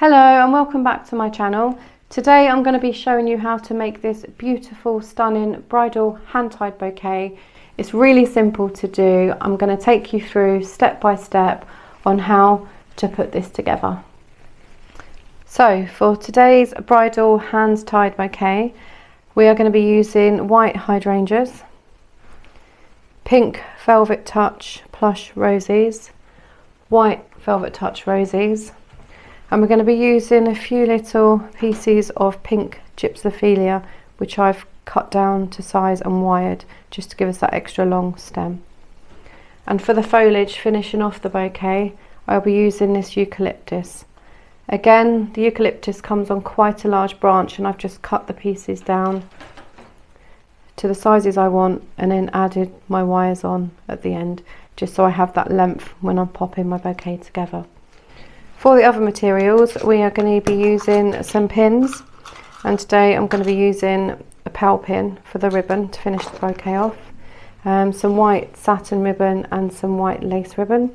Hello and welcome back to my channel. Today I'm going to be showing you how to make this beautiful, stunning bridal hand-tied bouquet. It's really simple to do. I'm going to take you through step by step on how to put this together. So for today's bridal hand-tied bouquet, we are going to be using white hydrangeas, pink velvet touch plush roses, white velvet touch roses, and we're going to be using a few little pieces of pink Gypsophilia, which I've cut down to size and wired just to give us that extra long stem. And for the foliage finishing off the bouquet, I'll be using this eucalyptus. Again, the eucalyptus comes on quite a large branch, and I've just cut the pieces down to the sizes I want and then added my wires on at the end, just so I have that length when I'm popping my bouquet together. For the other materials, we are going to be using some pins, and today I'm going to be using a pearl pin for the ribbon to finish the bouquet off, some white satin ribbon and some white lace ribbon.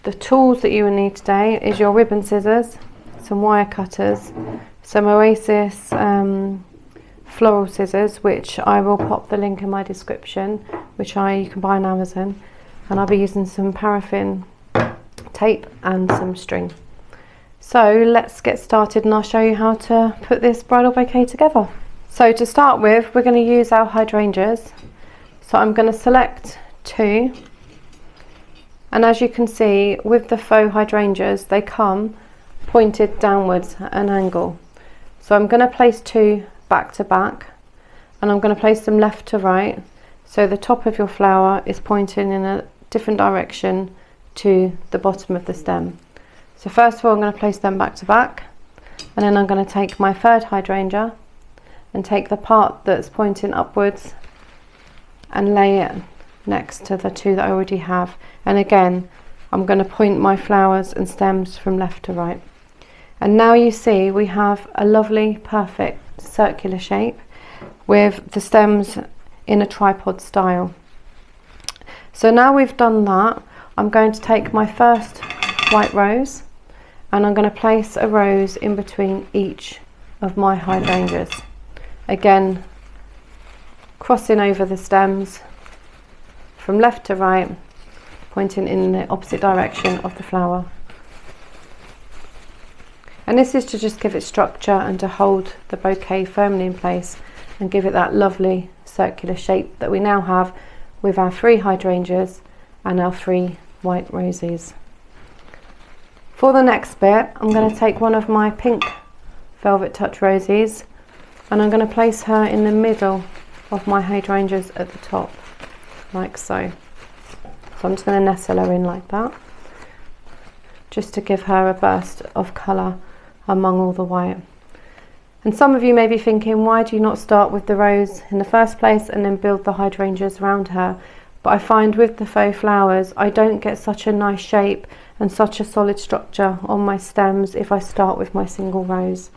The tools that you will need today is your ribbon scissors, some wire cutters, some Oasis floral scissors, which I will pop the link in my description, which you can buy on Amazon, and I'll be using some paraffin tape and some string. So let's get started and I'll show you how to put this bridal bouquet together. So to start with, we're going to use our hydrangeas. So I'm going to select two, and as you can see with the faux hydrangeas, they come pointed downwards at an angle. So I'm going to place two back to back, and I'm going to place them left to right, so the top of your flower is pointing in a different direction to the bottom of the stem. So first of all, I'm going to place them back to back, and then I'm going to take my third hydrangea and take the part that's pointing upwards and lay it next to the two that I already have. And again, I'm going to point my flowers and stems from left to right. And now you see we have a lovely, perfect circular shape with the stems in a tripod style. So now we've done that, I'm going to take my first white rose, and I'm going to place a rose in between each of my hydrangeas. Again, crossing over the stems from left to right, pointing in the opposite direction of the flower. And this is to just give it structure and to hold the bouquet firmly in place and give it that lovely circular shape that we now have with our three hydrangeas and our three white roses. For the next bit, I'm going to take one of my pink velvet touch roses, and I'm going to place her in the middle of my hydrangeas at the top, like so. So I'm just going to nestle her in like that, just to give her a burst of colour among all the white. And some of you may be thinking, why do you not start with the rose in the first place and then build the hydrangeas around her? But I find with the faux flowers, I don't get such a nice shape and such a solid structure on my stems if I start with my single rose.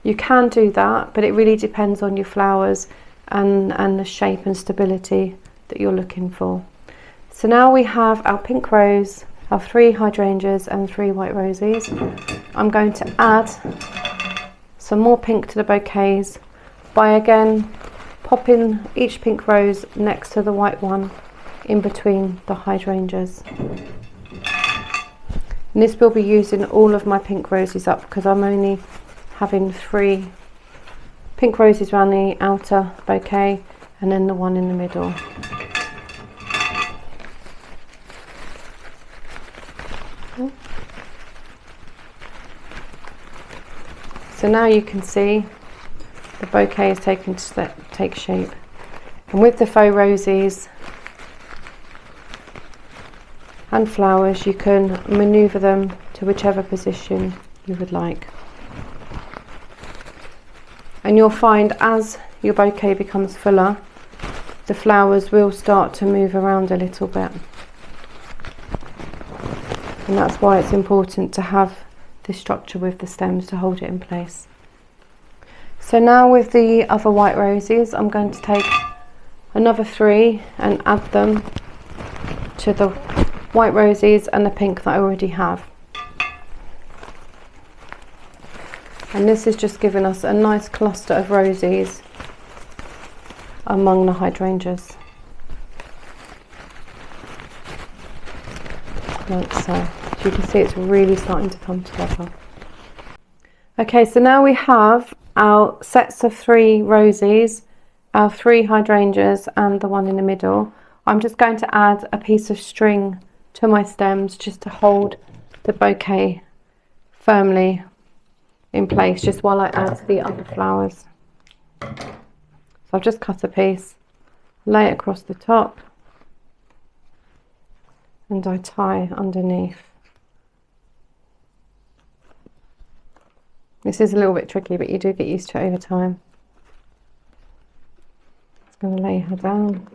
You can do that, but it really depends on your flowers and the shape and stability that you're looking for. So now we have our pink rose, our three hydrangeas and three white roses. I'm going to add some more pink to the bouquets by again popping each pink rose next to the white one in between the hydrangeas. And this will be using all of my pink roses up, because I'm only having three pink roses around the outer bouquet and then the one in the middle. So now you can see the bouquet is taking to take shape. And with the faux roses and flowers, you can manoeuvre them to whichever position you would like. And you'll find as your bouquet becomes fuller, the flowers will start to move around a little bit. And that's why it's important to have this structure with the stems to hold it in place. So now with the other white roses, I'm going to take another three and add them to the white roses and the pink that I already have. And this is just giving us a nice cluster of roses among the hydrangeas. Like so. As you can see, it's really starting to come together. Okay, so now we have our sets of 3 roses, our 3 hydrangeas and the one in the middle. I'm just going to add a piece of string to my stems just to hold the bouquet firmly in place just while I add the other flowers. So I've just cut a piece, lay it across the top, and I tie underneath. This is a little bit tricky, but you do get used to it over time. Just going to lay her down.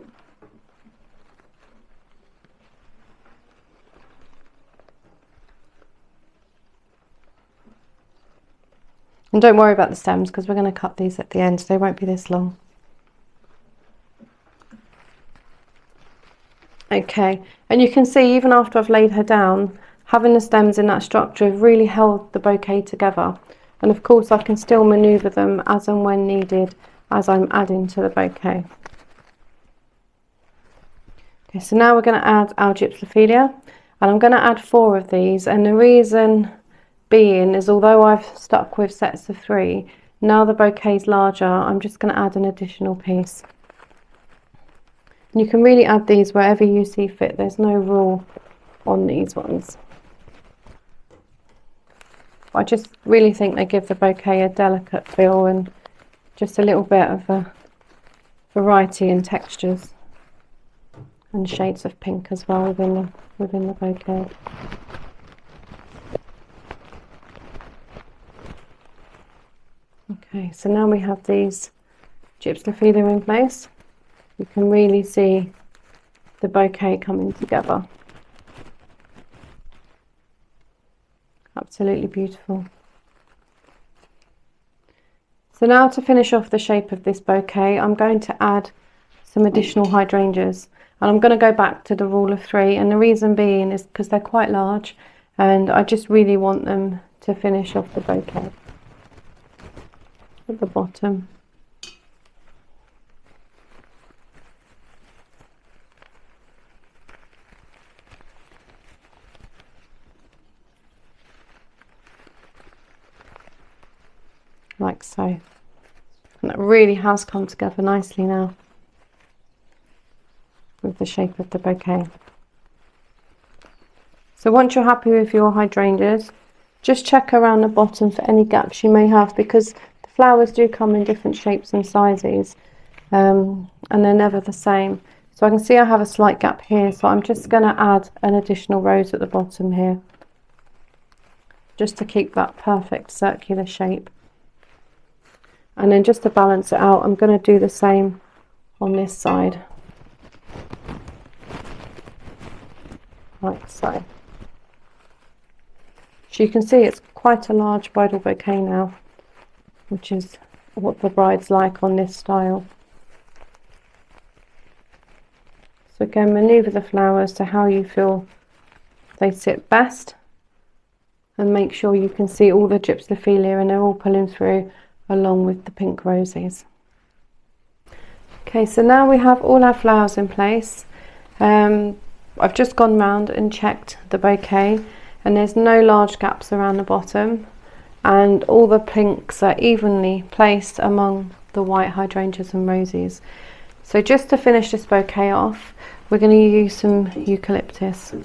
And don't worry about the stems because we're going to cut these at the end, so they won't be this long. Okay, and you can see even after I've laid her down, having the stems in that structure have really held the bouquet together. And of course I can still manoeuvre them as and when needed as I'm adding to the bouquet. Okay, so now we're going to add our Gypsophilia, and I'm going to add 4 of these, and the reason being is although I've stuck with sets of 3, now the bouquet is larger, I'm just going to add an additional piece. And you can really add these wherever you see fit, there's no rule on these ones. I just really think they give the bouquet a delicate feel and just a little bit of a variety in textures and shades of pink as well within the bouquet. Okay, so now we have these Gypsophilia in place. You can really see the bouquet coming together. Absolutely beautiful. So now to finish off the shape of this bouquet, I'm going to add some additional hydrangeas, and I'm going to go back to the rule of 3, and the reason being is because they're quite large and I just really want them to finish off the bouquet at the bottom. Like so. And that really has come together nicely now with the shape of the bouquet. So once you're happy with your hydrangeas, just check around the bottom for any gaps you may have, because the flowers do come in different shapes and sizes, and they're never the same. So I can see I have a slight gap here, so I'm just going to add an additional rose at the bottom here just to keep that perfect circular shape. And then just to balance it out, I'm going to do the same on this side, like so. So you can see it's quite a large bridal bouquet now, which is what the brides like on this style. So again, manoeuvre the flowers to how you feel they sit best, and make sure you can see all the Gypsophilia and they're all pulling through along with the pink roses. Okay, so now we have all our flowers in place. I've just gone round and checked the bouquet, and there's no large gaps around the bottom, and all the pinks are evenly placed among the white hydrangeas and roses. So just to finish this bouquet off, we're going to use some eucalyptus.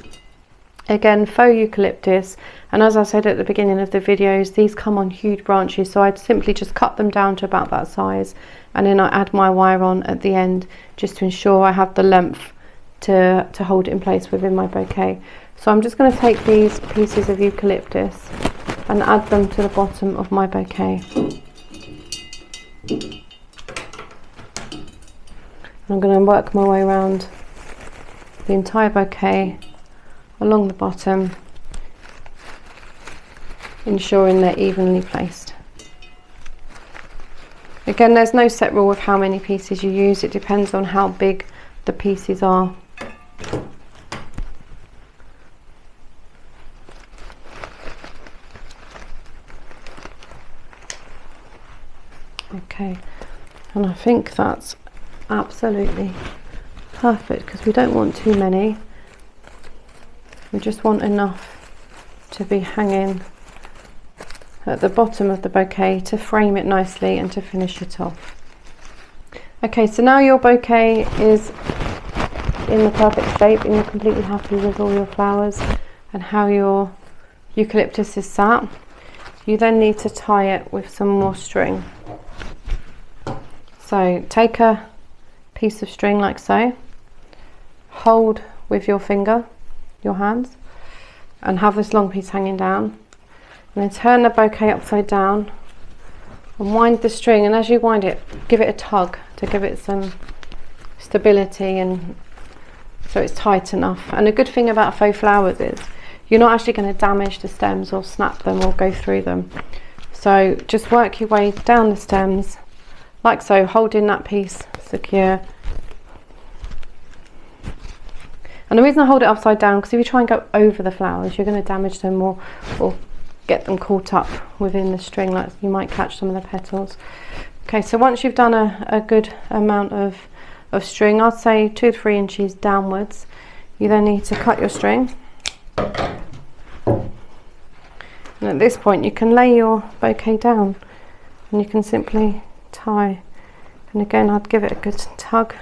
Again, faux eucalyptus, and as I said at the beginning of the videos, these come on huge branches, so I'd simply just cut them down to about that size, and then I add my wire on at the end just to ensure I have the length to hold it in place within my bouquet. So I'm just going to take these pieces of eucalyptus and add them to the bottom of my bouquet. And I'm going to work my way around the entire bouquet along the bottom, ensuring they're evenly placed. Again, there's no set rule of how many pieces you use, it depends on how big the pieces are. Okay, and I think that's absolutely perfect because we don't want too many. We just want enough to be hanging at the bottom of the bouquet to frame it nicely and to finish it off. Okay, so now your bouquet is in the perfect shape and you're completely happy with all your flowers and how your eucalyptus is sat. You then need to tie it with some more string. So take a piece of string like so, hold with your finger, your hands, and have this long piece hanging down, and then turn the bouquet upside down and wind the string, and as you wind it, give it a tug to give it some stability and so it's tight enough. And the good thing about faux flowers is you're not actually going to damage the stems or snap them or go through them. So just work your way down the stems like so, holding that piece secure. And the reason I hold it upside down, because if you try and go over the flowers, you're going to damage them or get them caught up within the string, like you might catch some of the petals. Okay, so once you've done a good amount of string, I'd say 2 to 3 inches downwards, you then need to cut your string. And at this point you can lay your bouquet down and you can simply tie, and again I'd give it a good tug,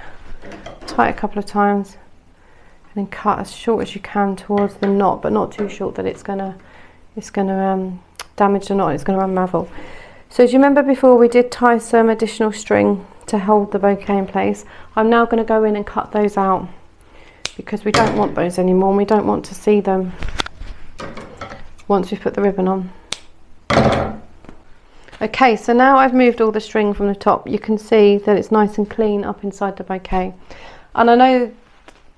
tie it a couple of times, and then cut as short as you can towards the knot, but not too short that it's gonna damage the knot, it's gonna unravel. So as you remember before, we did tie some additional string to hold the bouquet in place. I'm now going to go in and cut those out because we don't want those anymore and we don't want to see them once we've put the ribbon on. Okay, so now I've moved all the string from the top. You can see that it's nice and clean up inside the bouquet, and I know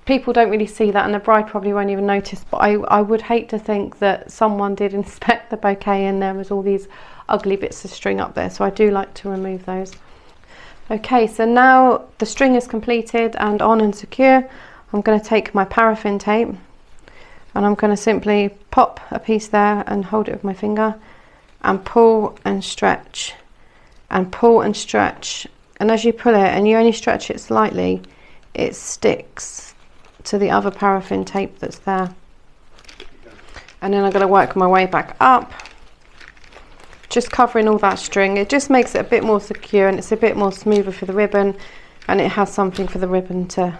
people don't really see that and the bride probably won't even notice, but I would hate to think that someone did inspect the bouquet and there was all these ugly bits of string up there, so I do like to remove those. Okay, so now the string is completed and on and secure. I'm going to take my paraffin tape and I'm going to simply pop a piece there and hold it with my finger and pull and stretch and pull and stretch, and as you pull it and you only stretch it slightly, it sticks to the other paraffin tape that's there. And then I'm going to work my way back up, just covering all that string. It just makes it a bit more secure and it's a bit more smoother for the ribbon, and it has something for the ribbon to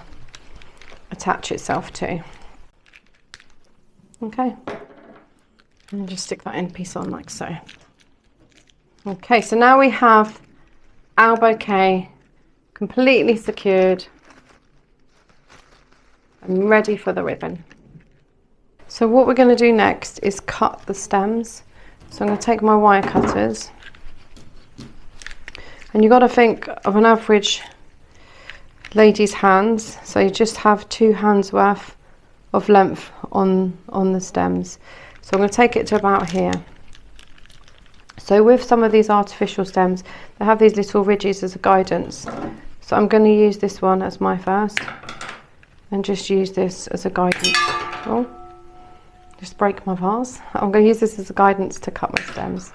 attach itself to. Okay, and just stick that end piece on like so. Okay, so now we have our bouquet completely secured and ready for the ribbon. So what we're going to do next is cut the stems. So I'm going to take my wire cutters, and you've got to think of an average lady's hands, so you just have 2 hands worth of length on the stems. So I'm going to take it to about here. So with some of these artificial stems, they have these little ridges as a guidance, so I'm going to use this one as my first and just use this as a guidance. Oh, just break my vase. I'm going to use this as a guidance to cut my stems.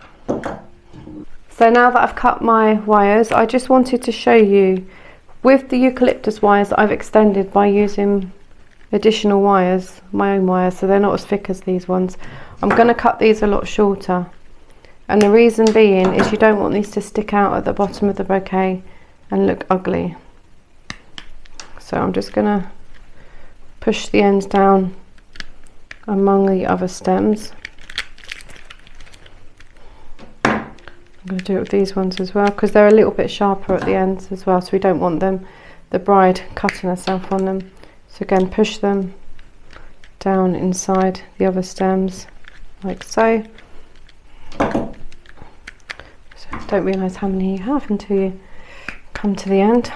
So now that I've cut my wires, I just wanted to show you with the eucalyptus wires that I've extended by using additional wires, my own wires, so they're not as thick as these ones. I'm going to cut these a lot shorter, and the reason being is you don't want these to stick out at the bottom of the bouquet and look ugly. So I'm just going to push the ends down among the other stems. I'm going to do it with these ones as well because they're a little bit sharper at the ends as well, so we don't want the bride cutting herself on them. So again, push them down inside the other stems like so. So don't realise how many you have until you come to the end.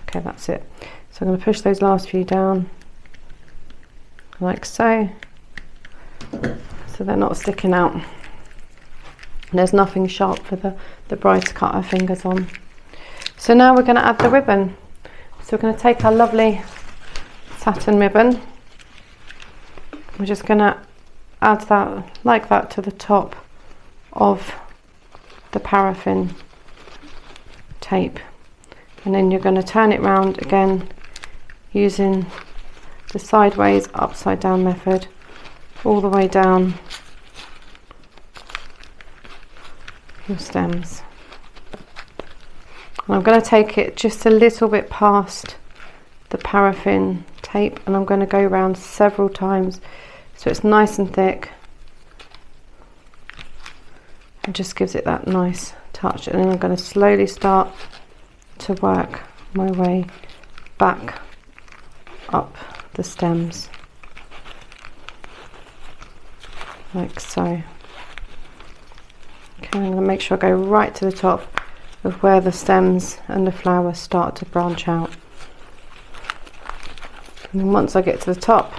Okay, that's it. So I'm going to push those last few down like so they're not sticking out. And there's nothing sharp for the bride to cut her fingers on. So now we're going to add the ribbon. So we're going to take our lovely satin ribbon. We're just going to add that like that to the top of the paraffin tape, and then you're going to turn it round again using the sideways upside down method all the way down your stems. And I'm going to take it just a little bit past the paraffin tape, and I'm going to go around several times so it's nice and thick. It just gives it that nice touch, and then I'm going to slowly start to work my way back up the stems like so. Okay, I'm going to make sure I go right to the top of where the stems and the flower start to branch out, and then once I get to the top,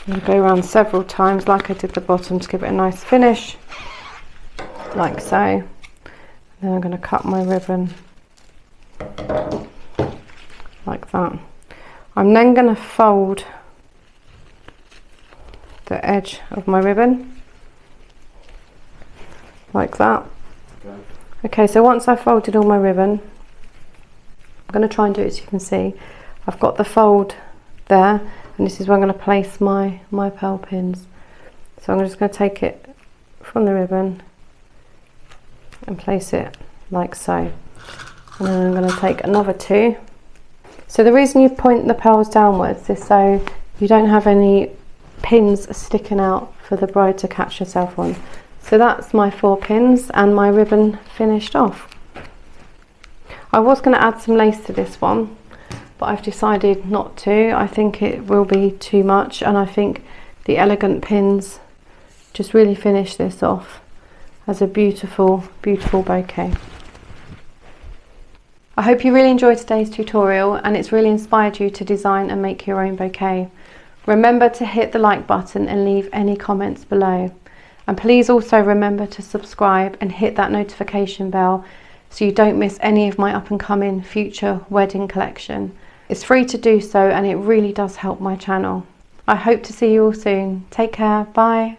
I'm going to go around several times like I did the bottom to give it a nice finish, like so. Then I'm going to cut my ribbon like that. I'm then going to fold the edge of my ribbon like that. Okay, so once I've folded all my ribbon, I'm going to try and do it so you can see. I've got the fold there, and this is where I'm going to place my pearl pins. So I'm just going to take it from the ribbon and place it like so, and then I'm going to take another two. So the reason you point the pearls downwards is so you don't have any pins sticking out for the bride to catch herself on. So that's my 4 pins and my ribbon finished off. I was going to add some lace to this one, but I've decided not to. I think it will be too much, and I think the elegant pins just really finish this off as a beautiful, beautiful bouquet. I hope you really enjoyed today's tutorial and it's really inspired you to design and make your own bouquet. Remember to hit the like button and leave any comments below. And please also remember to subscribe and hit that notification bell so you don't miss any of my up and coming future wedding collection. It's free to do so, and it really does help my channel. I hope to see you all soon. Take care. Bye.